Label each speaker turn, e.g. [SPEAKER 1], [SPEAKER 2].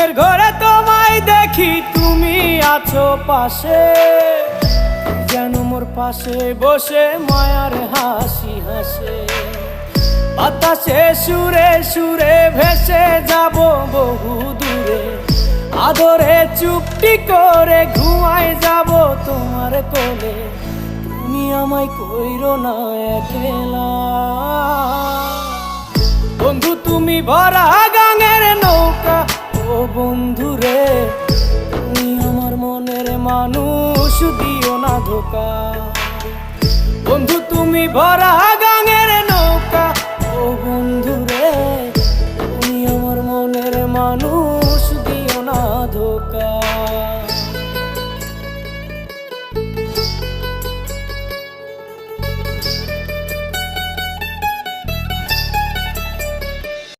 [SPEAKER 1] ঘুমের ঘরে তোমায় দেখি, তুমি আছো পাশে, যেন মোর পাশে বসে মায়ার হাসি হাসে। বাতাসে সুরে সুরে ভেসে যাব বহু দূরে, আদরে চুপটি করে ঘুমায় যাব তোমার কোলে। তুমি আমায় কইরো না একলা বন্ধু, তুমি ভরা গাঙের নৌকা। ও বন্ধু রে, তুমি আমার মনের মানুষ, দিও না ধোকা। বন্ধু তুমি ভরা